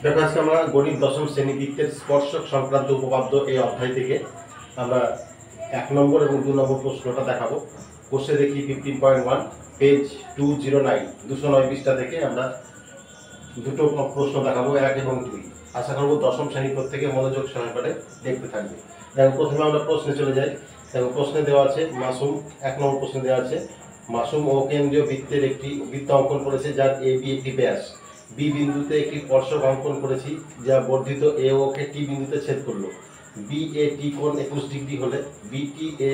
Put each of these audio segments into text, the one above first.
দেখো আজকে আমরা গণিত দশম শ্রেণী বৃত্তের স্পর্শক সংক্রান্ত উপপাদ্য এই অধ্যায় থেকে আমরা 1 নম্বর এবং 2 নম্বর প্রশ্নটা দেখাবো। কোশ্চেন দেখি 15.1 পেজ 209 209 পৃষ্ঠা থেকে আমরা দুটো প্রশ্ন দেখাবো, 1 এবং 2। আশা করবো দশম শ্রেণী প্রত্যেকে মনোযোগ সহকারে দেখতে থাকবে। দেখো প্রথমে আমরা প্রশ্নে চলে যাই। দেখো প্রশ্নে দেওয়া আছে মাসুম, 1 নম্বর প্রশ্নে দেওয়া আছে মাসুম ও কেন্দ্রীয় বৃত্তের একটি বৃত্ত অঙ্কন করেছে যার এ বি একটি ব্যাস, বি বিন্দুতে একটি স্পর্শক অঙ্কন করেছি যা বর্ধিত এ ও কে টি বিন্দুতে ছেদ করলো। বি এ টি কোণ 21 ডিগ্রি হলে বি টি এ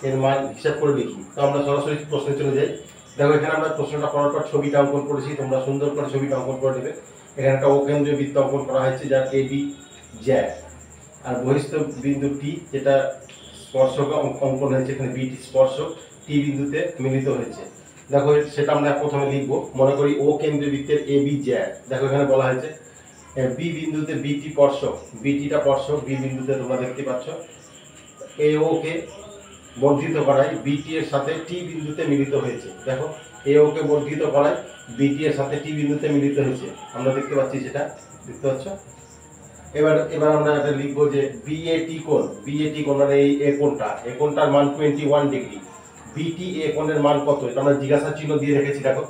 এর মান হিসাব করে লিখি। তো আমরা সরাসরি প্রশ্নে চলে যাই। দেখো এখানে আমরা প্রশ্নটা করার পর ছবিটা অঙ্কন করেছি, তোমরা সুন্দর করে ছবিটা অঙ্কন করে নেবে। এখানে একটা অকেন্দ্রীয় বৃত্ত অঙ্কন করা হয়েছে যার এ বি জ্যা, আর বহিস্থ বিন্দু টি যেটা স্পর্শক অঙ্কন হয়েছে, এখানে বিটি স্পর্শক টি বিন্দুতে মিলিত হয়েছে। দেখো সেটা আমরা প্রথমে লিখবো। মনে করি ও কেন্দ্রীয় বৃত্তের এ বি জ্যা। দেখো এখানে বলা হয়েছে বি বিন্দুতে বিটি স্পর্শক, বিটিটা স্পর্শক বি বিন্দুতে, তোমরা দেখতে পাচ্ছ। এ ও কে বর্ধিত করায় বিটি এর সাথে টি বিন্দুতে মিলিত হয়েছে। দেখো এ ও কে বর্ধিত করায় বিটি এর সাথে টি বিন্দুতে মিলিত হয়েছে, আমরা দেখতে পাচ্ছি, সেটা দেখতে পাচ্ছ। এবার আমরা এটা লিখবো যে বিএটি কোণ, বিএটি কোণ মানে এই কোণটার মান 21 ডিগ্রি। বিটি এ কোণের মান কত, এটা আমরা জিজ্ঞাসা চিহ্ন দিয়ে রেখেছি। দেখো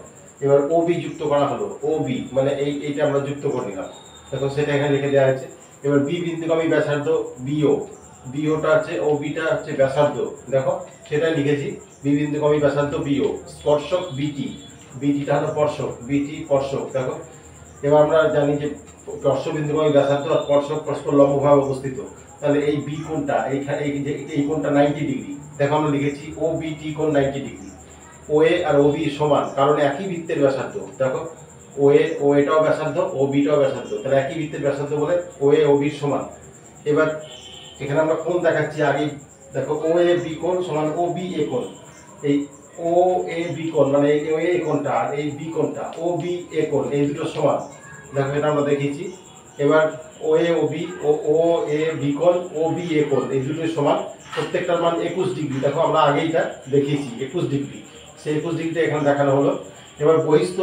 এবার ও বি যুক্ত করা হলো, ও বি মানে এইটা আমরা যুক্ত করে নিলাম। দেখো সেটা এখানে লিখে দেওয়া হয়েছে। এবার বি বিন্দুগামী ব্যাসার্ধ বিও, বিওটা হচ্ছে ও বিটা হচ্ছে ব্যাসার্ধ, দেখো সেটা লিখেছি। বি বিন্দুগামী ব্যাসার্ধ বিও, স্পর্শক বিটি, বিটিটা হলো স্পর্শক, বিটি স্পর্শক। দেখো এবার আমরা জানি যে স্পর্শবিন্দুগামী ব্যাসার্ধ আর স্পর্শক পরস্পর লম্বভাবে অবস্থিত, তাহলে এই বি কোণটা এই কোণটা 90 ডিগ্রি। দেখো আমরা লিখেছি ও বি টি কোণ 90 ডিগ্রি। ও এ আর ও বি সমান, কারণ একই বৃত্তের ব্যাসার্ধ। দেখো ও এটাও ব্যাসার্ধ, ও বিটাও ব্যাসার্ধ, তাহলে একই বৃত্তের ব্যাসার্ধ বলে ও এ ও বি সমান। এবার এখানে আমরা কোণ দেখাচ্ছি আগে। দেখো ও এ বি কোণ সমান ও বি এ কোণ। এই ও এ বি কোণ মানে এই ও এ কোণটা আর এই বি কোণটা ও বি এ কোণ, এই দুটো সমান। দেখো এটা আমরা দেখিয়েছি। এবার ও এ ও বি ও এ বি কোণ ও বি এ কোণ এই দুটোই সমান, প্রত্যেকটার মান 21 ডিগ্রি। দেখো আমরা আগেইটা দেখিয়েছি 21 ডিগ্রি, সেই 21 ডিগ্রিটা এখানে দেখানো হলো। এবার বহিস্থ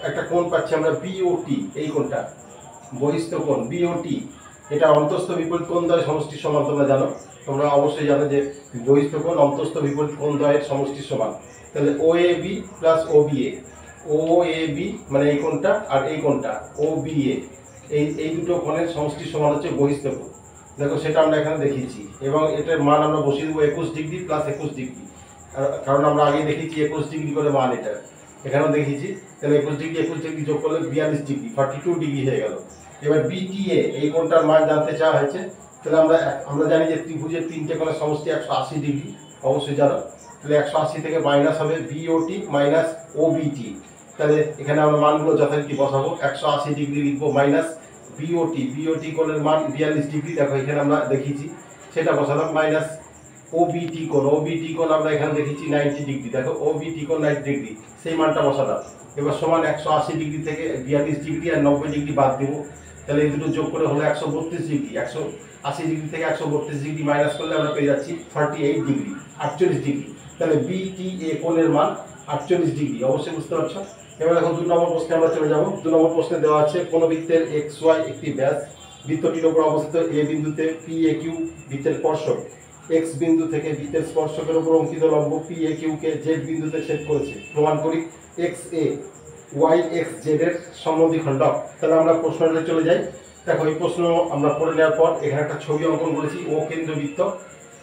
একটা কোণ পাচ্ছি আমরা বিওটি, এই কোণটা বহিস্থ কোণ বিওটি, এটা অন্তস্থ বিপরীত কোণ দ্বয়ের সমষ্টির সমান। তোমরা জানো, তোমরা অবশ্যই জানো যে বহিস্থ কোণ অন্তস্থ বিপরীত কোণ দ্বয়ের সমষ্টির সমান। তাহলে ও A B plus O B A, O A B মানে এই কোণটা আর এই কোণটা ও বি এ, এই দুটো কোণের সমষ্টির সমান হচ্ছে বহিস্থ কোণ। দেখো সেটা আমরা এখানে দেখিয়েছি এবং এটার মান আমরা বসিয়ে দেবো 21 ডিগ্রি প্লাস 21 ডিগ্রি, কারণ আমরা আগে দেখিয়েছি 21 ডিগ্রি করে মান, এটা এখানেও দেখিয়েছি। তাহলে 21 ডিগ্রি যোগ করলে 42 ডিগ্রি, 42 ডিগ্রি হয়ে গেল। এবার বিটিএ এই কোণটার মান জানতে চাওয়া হয়েছে। তাহলে আমরা জানি যে ত্রিভুজের 3টে কোণের সমষ্টি 180 ডিগ্রি, অবশ্যই জানো। তাহলে 180 থেকে মাইনাস হবে বিওটি মাইনাস ওবিটি। তাহলে এখানে আমরা মানগুলো যথারীতি বসাবো। 180 ডিগ্রি লিখবো মাইনাস বিওটি কোণের মান 42 ডিগ্রি, দেখো এখানে আমরা দেখিয়েছি, সেটা বসালাম। মাইনাস ওবিটি কোণ আমরা এখানে দেখিয়েছি 90 ডিগ্রি, দেখো ওবিটি কোণ 90 ডিগ্রি, সেই মানটা বসালাম। এবার সমান 180 ডিগ্রি থেকে 42 ডিগ্রি আর 90 ডিগ্রি বাদ দেবো, তাহলে এই দুটো যোগ করে হলো 132 ডিগ্রি। 180 ডিগ্রি থেকে 132 ডিগ্রি মাইনাস করলে আমরা পেয়ে যাচ্ছি 38 ডিগ্রি, 48 ডিগ্রি। তাহলে বিটি এ কোণের মান 48 ডিগ্রি, অবশ্যই বুঝতে পারছো। এবার দেখো 2 নম্বর প্রশ্নে আমরা চলে যাবো। 2 নম্বর প্রশ্নে দেওয়া আছে কোন বৃত্তের এক্স ওয়াই একটি ব্যাস, বৃত্তটির উপর অবস্থিত এ বিন্দুতে পি এ কিউ বৃত্তের স্পর্শক, এক্স বিন্দু থেকে বৃত্তের স্পর্শকের উপর অঙ্কিত লম্ব পি এ কিউ কে জেড বিন্দুতে ছেদ করেছে। প্রমাণ করি X A Y X Z এর সমদ্বিখণ্ডক। তাহলে আমরা প্রশ্নটা চলে যাই। দেখো এই প্রশ্ন আমরা পড়ে নেওয়ার পর এখানে একটা ছবি অঙ্কন করেছি ও কেন্দ্রবৃত্ত,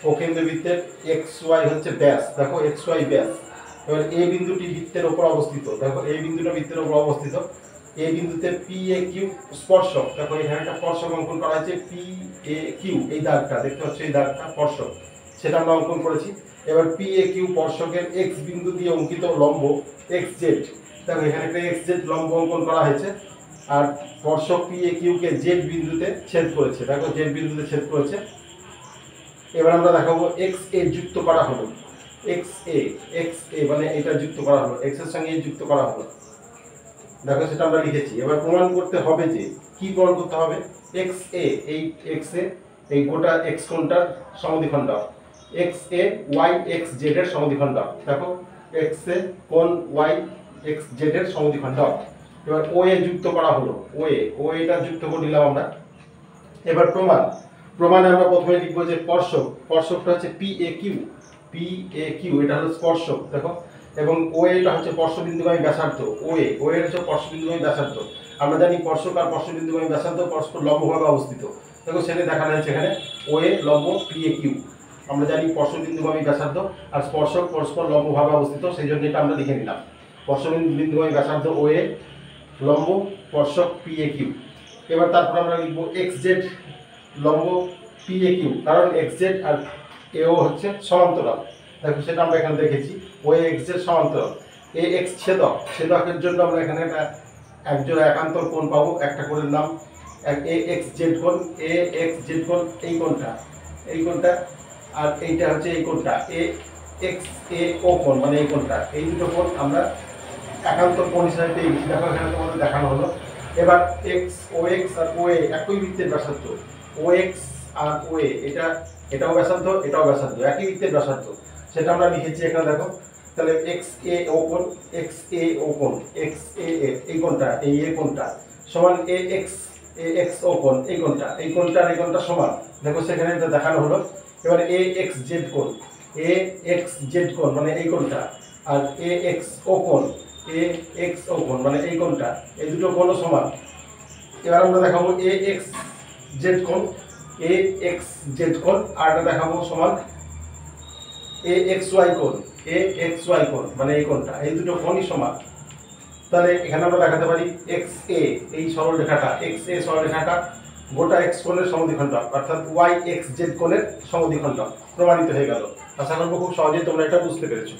ও কেন্দ্রবৃত্তের এক্স ওয়াই হচ্ছে ব্যাস, দেখো এক্স ওয়াই ব্যাস। এবার এই বিন্দুটি বৃত্তের উপর অবস্থিত, দেখো এই বিন্দুটা বৃত্তের উপর অবস্থিত। এই বিন্দুতে পি এ কিউ স্পর্শক, দেখো এখানে একটা স্পর্শক অঙ্কন করা হয়েছে পি এ কিউ, এই দাগটা দেখতে পাচ্ছ, এই দাগটা স্পর্শক, সেটা আমরা অঙ্কন করেছি। এবার পি এ কিউ স্পর্শকের এক্স বিন্দু দিয়ে অঙ্কিত লম্ব এক্স জেড, দেখো এখানে একটা এক্স জেড লম্ব অঙ্কন করা হয়েছে। আর স্পর্শক পি এ কিউ কে জেড বিন্দুতে ছেদ করেছে, দেখো জেড বিন্দুতে ছেদ করেছে। এবার আমরা দেখাবো এক্স এ যুক্ত করা হলো, এক্স এ মানে এটা যুক্ত করা হলো, এক্স এর সঙ্গে যুক্ত করা হলো, দেখো সেটা আমরা লিখেছি। এবার প্রমাণ করতে হবে যে কি প্রমাণ করতে হবে, এক্স এ এই গোটা x কোণটার সমদ্বিখণ্ডক, x A Y X Z এর সমদ্বিখণ্ডক। দেখো এক্স এ কোণ ওয়াই এক্স জেড এর সমদ্বিখণ্ডক। এবার ও এ যুক্ত করা হলো, ও এটা যুক্ত করে দিলাম আমরা। এবার প্রমাণে আমরা প্রথমে লিখব যে স্পর্শকটা হচ্ছে পি এ কিউ, এটা হলো স্পর্শক দেখো, এবং ও এটা হচ্ছে স্পর্শবিন্দুগামী ব্যাসার্ধ, ও এর হচ্ছে স্পর্শবিন্দুগামী ব্যাসার্ধ। আমরা জানি স্পর্শক আর স্পর্শবিন্দুগামী ব্যাসার্ধ পরস্পর লম্বভাবে অবস্থিত, দেখো সেটা দেখানো হয়েছে এখানে, ও এ লম্ব পি এ কিউ। আমরা জানি স্পর্শবিন্দুগামী ব্যাসার্ধ আর স্পর্শক পরস্পর লম্বভাবে অবস্থিত, সেই জন্য এটা আমরা লিখে নিলাম। স্পর্শবিন্দুগামী ব্যাসার্ধ ও এ লম্ব স্পর্শক পি এ কিউ। এবার তারপর আমরা লিখবো এক্স জেড লম্ব পি এ কিউ, কারণ এক্স জেড আর এও হচ্ছে সমান্তরাল, দেখো সেটা আমরা এখানে দেখেছি, ও এক্স জেড সমান্তরাল। এ এক্স ছেদকের জন্য আমরা এখানে একটা একজোড়া একান্তর কোণ পাবো, একটা কোণের নাম এ এক্স জেড কোণ, এ এক্স জেড কোণ, এই কোণটা আর এইটা হচ্ছে এই কোণটা এ এক্স এ ও কোণ, মানে এই কোণটা, এই দুটো কোণ আমরা একান্তর কোণ হিসাবে পেয়ে গেছি, দেখো এখানে তোমাদের দেখানো হলো। এবার ও এক্স আর ও এ একই বৃত্তের ব্যাসার্ধ, ও এক্স আর ও এ এটাও ব্যাসার্ধ, এটাও ব্যাসার্ধ, একই বৃত্তের ব্যাসার্ধ, সেটা আমরা লিখেছি এখানে দেখো। তাহলে এক্স এ ও কোণ, এক্স এ ও কোণ, এক্স এ এই কোণটা, এই এ কোণটা সমান এ এক্স ও কোণ, এই কোণটা আর এই কোণটা সমান, দেখো সেখানে এটা দেখানো হলো। এবার এ এক্স জেড কোণ, এ এক্স জেড কোণ মানে এই কোণটা, আর এ এক্স ও কোণ, এ এক্স ও কোণ মানে এই কোণটা, এই দুটো কোণও সমান। এবার আমরা দেখাবো এ এক্স জেড কোণ, এ এক্স জেড কোণ, আর এটা দেখাবো সমান এ এক্স ওয়াই কোণ, এ এক্স ওয়াই কোণ মানে এই কোণটা, এই দুটো কোণই সমান। তাহলে এখানে আমরা দেখাতে পারি এক্স এ, এই সরলরেখাটা এক্স এ সরলরেখাটা গোটা এক্স কোণের সমদ্বিখণ্ডক, অর্থাৎ ওয়াই এক্স জেড কোণের সমদ্বিখণ্ডক প্রমাণিত হয়ে গেল। আশা করবো খুব সহজেই তোমরা এটা বুঝতে পেরেছো।